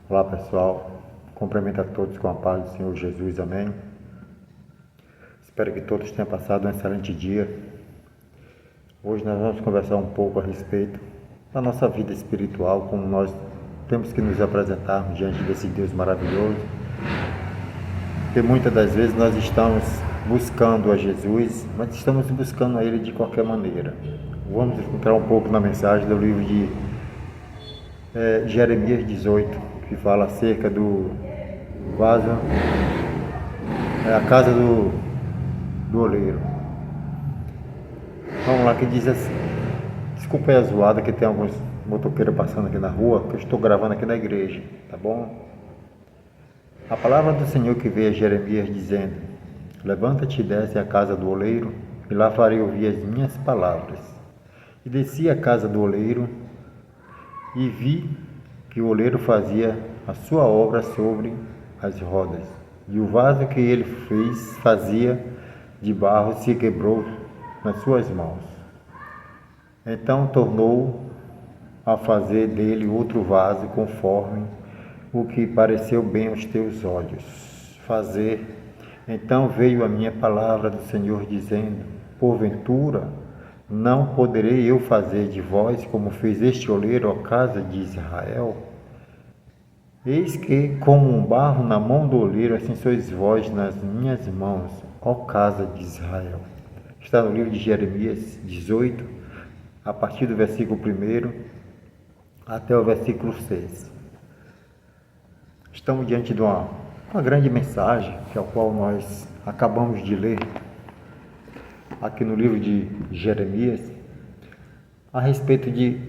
Olá pessoal, cumprimento a todos com a paz do Senhor Jesus, amém. Espero que todos tenham passado um excelente dia. Hoje nós vamos conversar um pouco a respeito da nossa vida espiritual, como nós temos que nos apresentarmos diante desse Deus maravilhoso, porque muitas das vezes nós estamos buscando a Jesus, mas estamos buscando a Ele de qualquer maneira. Vamos entrar um pouco na mensagem do livro de Jeremias 18, que fala acerca do vaso, a casa do oleiro. Vamos lá, que diz assim. Desculpa aí a zoada, que tem alguns motoqueiros passando aqui na rua, que eu estou gravando aqui na igreja, tá bom? A palavra do Senhor que veio a Jeremias dizendo: levanta-te e desce à casa do oleiro, e lá farei ouvir as minhas palavras. E desci à casa do oleiro, e vi que o oleiro fazia a sua obra sobre as rodas, e o vaso que ele fazia de barro se quebrou nas suas mãos. Então tornou a fazer dele outro vaso conforme o que pareceu bem aos teus olhos fazer. Então veio a minha palavra do Senhor dizendo: porventura não poderei eu fazer de vós como fez este oleiro, ó casa de Israel? Eis que, como um barro na mão do oleiro, assim sois vós nas minhas mãos, ó casa de Israel. Está no livro de Jeremias 18, a partir do versículo 1 até o versículo 6. Estamos diante de uma grande mensagem, que é a qual nós acabamos de ler aqui no livro de Jeremias, a respeito de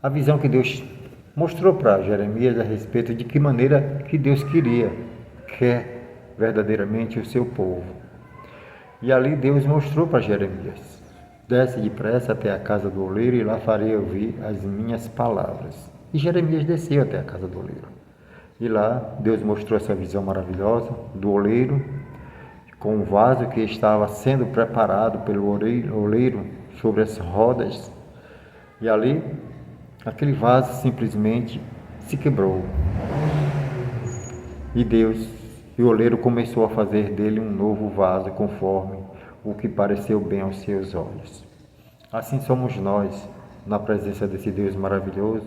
a visão que Deus mostrou para Jeremias a respeito de que maneira que Deus quer verdadeiramente o seu povo. E ali Deus mostrou para Jeremias: desce depressa até a casa do oleiro, e lá farei ouvir as minhas palavras. E Jeremias desceu até a casa do oleiro. E lá Deus mostrou essa visão maravilhosa do oleiro, com um vaso que estava sendo preparado pelo oleiro sobre as rodas. E ali, aquele vaso simplesmente se quebrou. E o oleiro começou a fazer dele um novo vaso, conforme o que pareceu bem aos seus olhos. Assim somos nós, na presença desse Deus maravilhoso,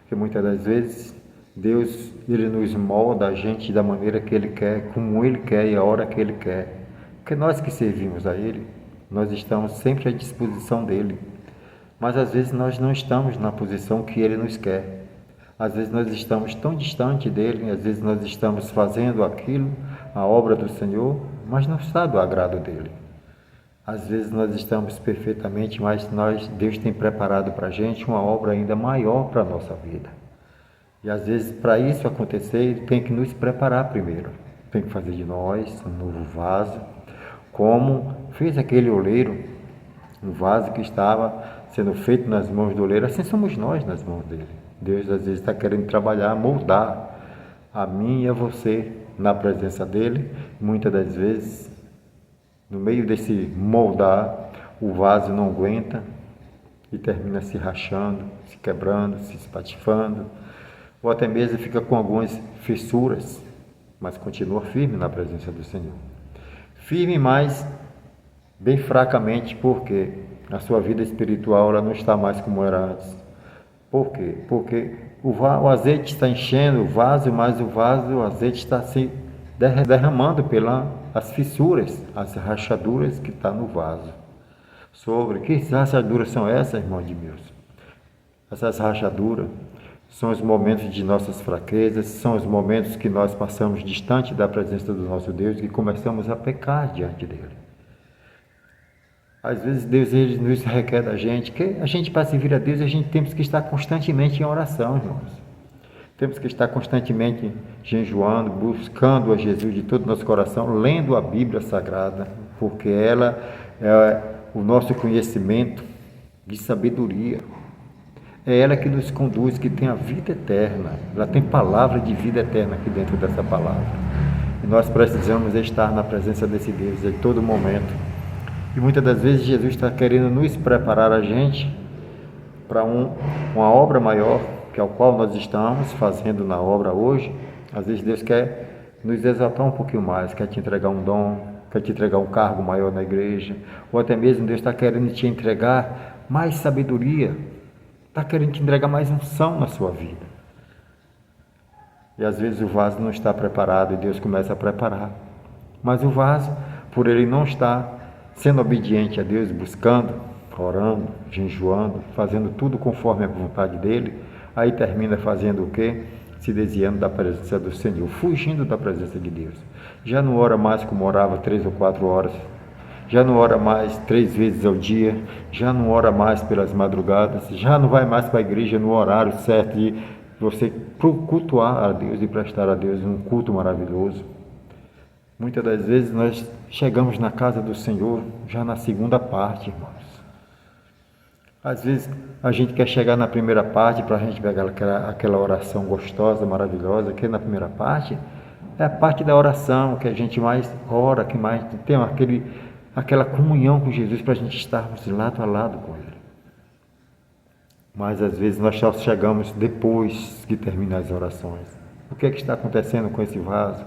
que muitas das vezes Deus, Ele nos molda a gente da maneira que Ele quer, como Ele quer e a hora que Ele quer. Porque nós que servimos a Ele, nós estamos sempre à disposição dEle. Mas às vezes nós não estamos na posição que Ele nos quer. Às vezes nós estamos tão distante dEle, às vezes nós estamos fazendo aquilo, a obra do Senhor, mas não está do agrado dEle. Às vezes nós estamos perfeitamente, mas Deus tem preparado para a gente uma obra ainda maior para a nossa vida. E às vezes, para isso acontecer, Ele tem que nos preparar primeiro. Tem que fazer de nós um novo vaso, como fez aquele oleiro, um vaso que estava sendo feito nas mãos do oleiro. Assim somos nós nas mãos dele. Deus às vezes está querendo trabalhar, moldar a mim e a você na presença dele. Muitas das vezes, no meio desse moldar, o vaso não aguenta e termina se rachando, se quebrando, se espatifando, ou até mesmo fica com algumas fissuras, mas continua firme na presença do Senhor. Firme, mas bem fracamente, porque a sua vida espiritual ela não está mais como era antes. Por quê? Porque o azeite está enchendo o vaso, mas o azeite está se derramando pelas fissuras, as rachaduras que estão no vaso. Que rachaduras são essas, irmão de Deus? Essas rachaduras são os momentos de nossas fraquezas, são os momentos que nós passamos distante da presença do nosso Deus e começamos a pecar diante dele. Às vezes Deus ele nos requer da gente que a gente, para servir a Deus, a gente temos que estar constantemente em oração, irmãos. Temos que estar constantemente jejuando, buscando a Jesus de todo o nosso coração, lendo a Bíblia Sagrada, porque ela é o nosso conhecimento de sabedoria. É ela que nos conduz, que tem a vida eterna. Ela tem palavra de vida eterna aqui dentro dessa palavra. E nós precisamos estar na presença desse Deus em todo momento. E muitas das vezes Jesus está querendo nos preparar a gente para uma obra maior, que ao qual nós estamos fazendo na obra hoje, às vezes Deus quer nos exaltar um pouquinho mais, quer te entregar um dom, quer te entregar um cargo maior na igreja, ou até mesmo Deus está querendo te entregar mais sabedoria, está querendo te entregar mais unção na sua vida. E às vezes o vaso não está preparado e Deus começa a preparar. Mas o vaso, por ele não estar sendo obediente a Deus, buscando, orando, jejuando, fazendo tudo conforme a vontade dele, aí termina fazendo o quê? Se desviando da presença do Senhor, fugindo da presença de Deus. Já não ora mais como orava 3 ou 4 horas, já não ora mais 3 vezes ao dia, já não ora mais pelas madrugadas, já não vai mais para a igreja no horário certo de você cultuar a Deus e prestar a Deus um culto maravilhoso. Muitas das vezes nós chegamos na casa do Senhor já na segunda parte, irmãos. Às vezes a gente quer chegar na primeira parte para a gente pegar aquela oração gostosa, maravilhosa, que na primeira parte é a parte da oração que a gente mais ora, que mais tem aquela comunhão com Jesus para a gente estarmos lado a lado com Ele. Mas às vezes nós só chegamos depois que terminam as orações. O que é que está acontecendo com esse vaso?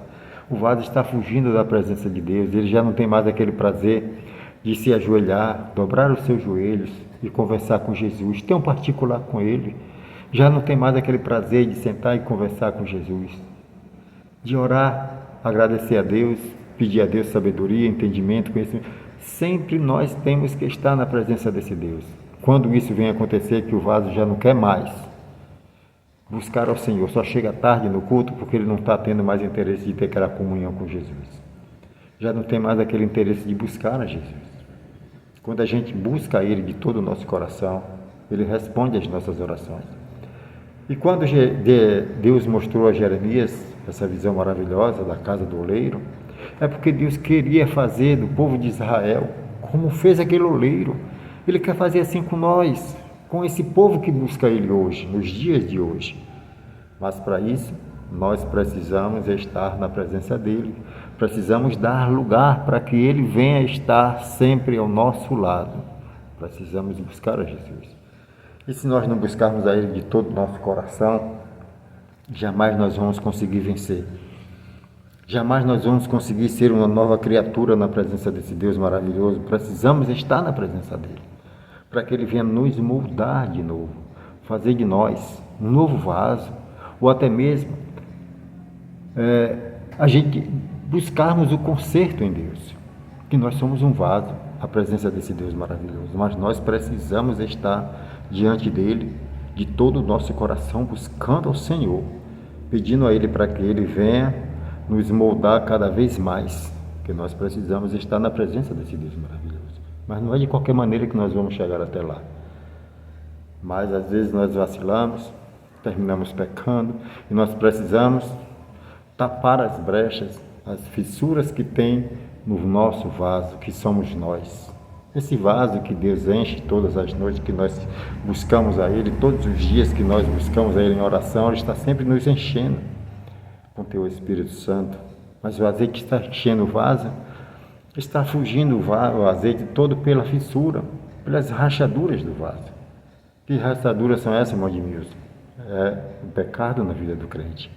O vaso está fugindo da presença de Deus, ele já não tem mais aquele prazer de se ajoelhar, dobrar os seus joelhos e conversar com Jesus, ter um particular com Ele. Já não tem mais aquele prazer de sentar e conversar com Jesus, de orar, agradecer a Deus, pedir a Deus sabedoria, entendimento, conhecimento. Sempre nós temos que estar na presença desse Deus. Quando isso vem acontecer, que o vaso já não quer mais buscar ao Senhor, só chega tarde no culto porque ele não está tendo mais interesse de ter aquela comunhão com Jesus. Já não tem mais aquele interesse de buscar a Jesus. Quando a gente busca Ele de todo o nosso coração, Ele responde às nossas orações. E quando Deus mostrou a Jeremias essa visão maravilhosa da casa do oleiro, é porque Deus queria fazer do povo de Israel como fez aquele oleiro. Ele quer fazer assim com nós, com esse povo que busca Ele hoje, nos dias de hoje. Mas para isso, nós precisamos estar na presença dEle. Precisamos dar lugar para que Ele venha estar sempre ao nosso lado. Precisamos buscar a Jesus. E se nós não buscarmos a Ele de todo o nosso coração, jamais nós vamos conseguir vencer. Jamais nós vamos conseguir ser uma nova criatura na presença desse Deus maravilhoso. Precisamos estar na presença dEle, para que Ele venha nos moldar de novo, fazer de nós um novo vaso, ou até mesmo a gente buscarmos o conserto em Deus, que nós somos um vaso, a presença desse Deus maravilhoso, mas nós precisamos estar diante dEle, de todo o nosso coração, buscando ao Senhor, pedindo a Ele para que Ele venha nos moldar cada vez mais, que nós precisamos estar na presença desse Deus maravilhoso, mas não é de qualquer maneira que nós vamos chegar até lá. Mas às vezes nós vacilamos, terminamos pecando, e nós precisamos tapar as brechas, as fissuras que tem no nosso vaso, que somos nós. Esse vaso que Deus enche todas as noites que nós buscamos a Ele, todos os dias que nós buscamos a Ele em oração, Ele está sempre nos enchendo com Teu Espírito Santo. Mas o azeite que está enchendo o vaso, está fugindo o azeite todo pela fissura, pelas rachaduras do vaso. Que rachaduras são essas, irmão Edmilson? É o pecado na vida do crente.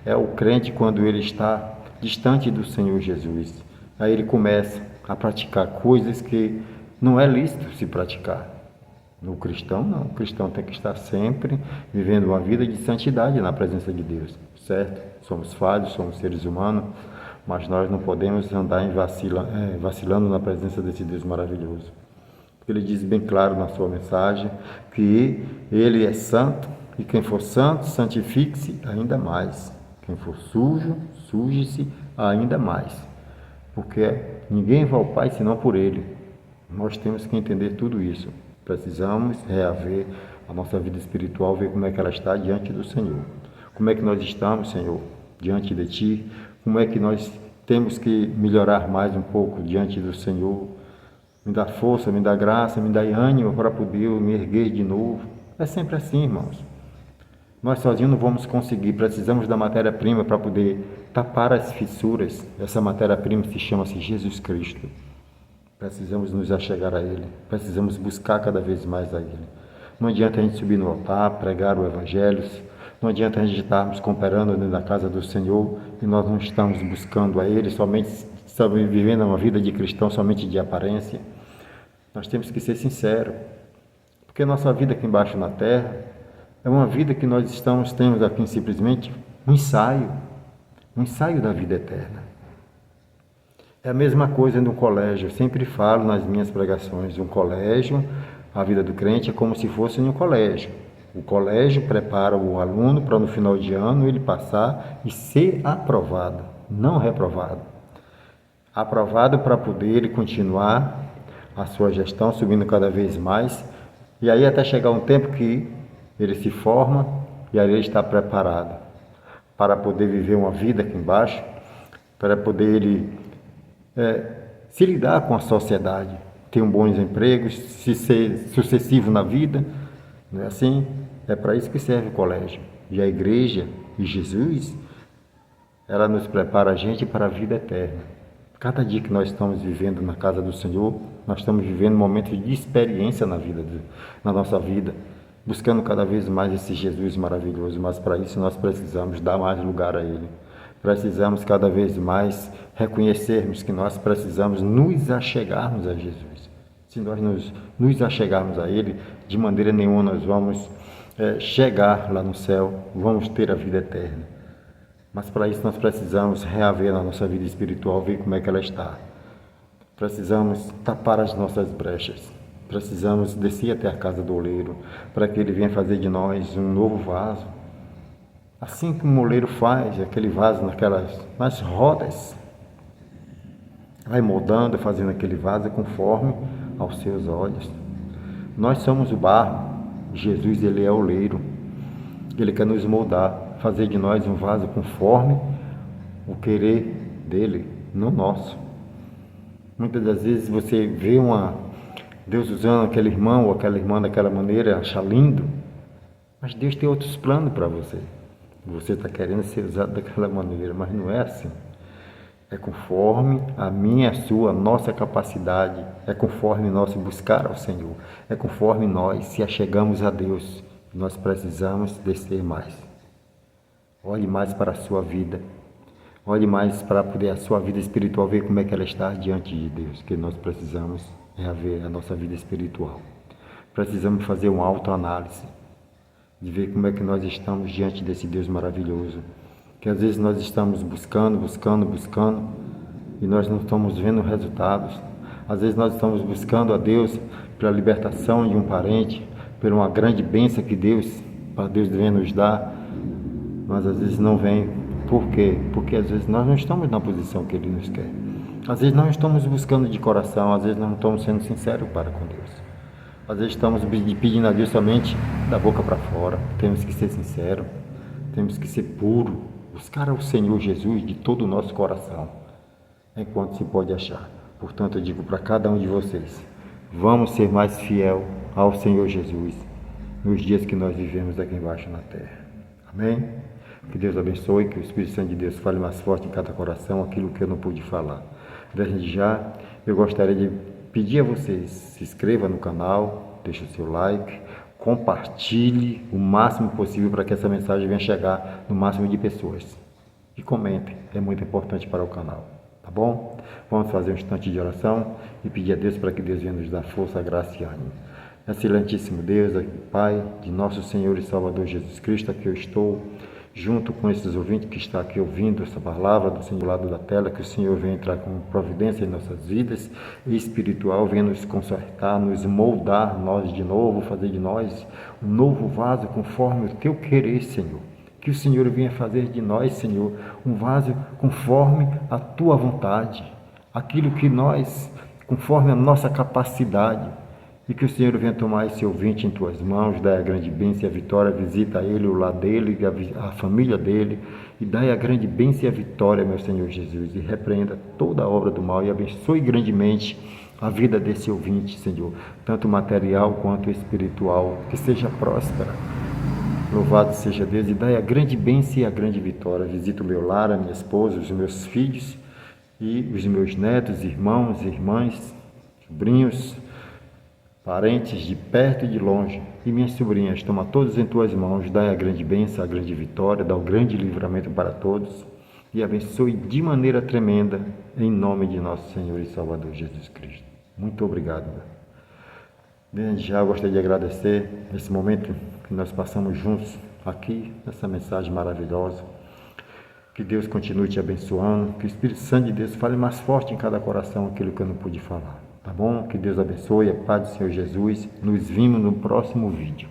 É o crente quando ele está distante do Senhor Jesus. Aí ele começa a praticar coisas que não é lícito se praticar. No cristão, não. O cristão tem que estar sempre vivendo uma vida de santidade na presença de Deus, certo? Somos falhos, somos seres humanos, mas nós não podemos andar vacilando na presença desse Deus maravilhoso. Porque Ele diz bem claro na sua mensagem que Ele é santo, e quem for santo, santifique-se ainda mais. Quem for sujo, suje-se ainda mais. Porque ninguém vai ao Pai senão por Ele. Nós temos que entender tudo isso. Precisamos reaver a nossa vida espiritual, ver como é que ela está diante do Senhor. Como é que nós estamos, Senhor, diante de Ti? Como é que nós temos que melhorar mais um pouco diante do Senhor? Me dá força, me dá graça, me dá ânimo para poder me erguer de novo. É sempre assim, irmãos. Nós sozinhos não vamos conseguir, precisamos da matéria-prima para poder tapar as fissuras. Essa matéria-prima chama-se Jesus Cristo. Precisamos nos achegar a Ele, precisamos buscar cada vez mais a Ele. Não adianta a gente subir no altar, pregar o Evangelho, não adianta a gente estarmos comparando dentro da casa do Senhor e nós não estamos buscando a Ele, somente estamos vivendo uma vida de cristão somente de aparência. Nós temos que ser sinceros, porque a nossa vida aqui embaixo na terra é uma vida que nós temos aqui simplesmente um ensaio da vida eterna. É a mesma coisa no colégio, eu sempre falo nas minhas pregações, um colégio, a vida do crente é como se fosse um colégio. O colégio prepara o aluno para no final de ano ele passar e ser aprovado, não reprovado. Aprovado para poder ele continuar a sua gestão, subindo cada vez mais, e aí até chegar um tempo que ele se forma e aí ele está preparado para poder viver uma vida aqui embaixo, para poder ele se lidar com a sociedade, ter um bons empregos, se ser sucessivo na vida, não é assim? É para isso que serve o colégio. E a igreja e Jesus, ela nos prepara a gente para a vida eterna. Cada dia que nós estamos vivendo na casa do Senhor, nós estamos vivendo momentos de experiência na nossa vida, buscando cada vez mais esse Jesus maravilhoso, mas para isso nós precisamos dar mais lugar a Ele. Precisamos cada vez mais reconhecermos que nós precisamos nos achegarmos a Jesus. Se nós nos achegarmos a Ele, de maneira nenhuma nós vamos chegar lá no céu, vamos ter a vida eterna. Mas para isso nós precisamos reaver na nossa vida espiritual, ver como é que ela está. Precisamos tapar as nossas brechas. Precisamos descer até a casa do oleiro, para que ele venha fazer de nós um novo vaso. Assim como o moleiro faz aquele vaso nas rodas, vai moldando, fazendo aquele vaso conforme aos seus olhos. Nós somos o barro, Jesus ele é o oleiro, ele quer nos moldar, fazer de nós um vaso conforme o querer dele, não nosso. Muitas das vezes você vê Deus usando aquele irmão ou aquela irmã daquela maneira, acha lindo, mas Deus tem outros planos para você. Você está querendo ser usado daquela maneira, mas não é assim. É conforme a minha, a sua, a nossa capacidade, é conforme nós buscar ao Senhor, é conforme nós se achegamos a Deus. Nós precisamos descer mais. Olhe mais para a sua vida, olhe mais para poder a sua vida espiritual, ver como é que ela está diante de Deus, que nós precisamos reaver a nossa vida espiritual. Precisamos fazer uma autoanálise, de ver como é que nós estamos diante desse Deus maravilhoso, que às vezes nós estamos buscando, e nós não estamos vendo resultados. Às vezes nós estamos buscando a Deus pela libertação de um parente, por uma grande bênção que Deus vem nos dar, mas às vezes não vem. Por quê? Porque às vezes nós não estamos na posição que Ele nos quer. Às vezes não estamos buscando de coração, às vezes não estamos sendo sinceros para com Deus. Às vezes estamos pedindo a Deus somente da boca para fora. Temos que ser sinceros, temos que ser puros, buscar ao Senhor Jesus de todo o nosso coração, enquanto se pode achar. Portanto, eu digo para cada um de vocês, vamos ser mais fiel ao Senhor Jesus nos dias que nós vivemos aqui embaixo na terra. Amém? Que Deus abençoe, que o Espírito Santo de Deus fale mais forte em cada coração aquilo que eu não pude falar. Desde já, eu gostaria de pedir a vocês, se inscreva no canal, deixe o seu like, compartilhe o máximo possível para que essa mensagem venha chegar no máximo de pessoas. E comentem, é muito importante para o canal, tá bom? Vamos fazer um instante de oração e pedir a Deus para que Deus venha nos dar força, graça e ânimo. Excelentíssimo Deus, Pai, de nosso Senhor e Salvador Jesus Cristo, aqui eu estou, junto com esses ouvintes que estão aqui ouvindo essa palavra do Senhor do lado da tela, que o Senhor venha entrar com providência em nossas vidas e espiritual, venha nos consertar, nos moldar nós de novo, fazer de nós um novo vaso conforme o Teu querer, Senhor. Que o Senhor venha fazer de nós, Senhor, um vaso conforme a Tua vontade, aquilo que nós, conforme a nossa capacidade, e que o Senhor venha tomar esse ouvinte em Tuas mãos, dai a grande bênção e a vitória, visita ele, o lar dele, a família dele, e dai a grande bênção e a vitória, meu Senhor Jesus, e repreenda toda a obra do mal e abençoe grandemente a vida desse ouvinte, Senhor, tanto material quanto espiritual, que seja próspera. Louvado seja Deus, e dai a grande bênção e a grande vitória. Visita o meu lar, a minha esposa, os meus filhos, e os meus netos, irmãos, irmãs, sobrinhos, parentes de perto e de longe, e minhas sobrinhas, toma todos em tuas mãos, dai a grande bênção, a grande vitória, dá o grande livramento para todos, e abençoe de maneira tremenda, em nome de nosso Senhor e Salvador Jesus Cristo. Muito obrigado. Desde já eu gostaria de agradecer esse momento que nós passamos juntos aqui, nessa mensagem maravilhosa. Que Deus continue te abençoando, que o Espírito Santo de Deus fale mais forte em cada coração aquilo que eu não pude falar. Tá bom? Que Deus abençoe, a paz do Senhor Jesus. Nos vemos no próximo vídeo.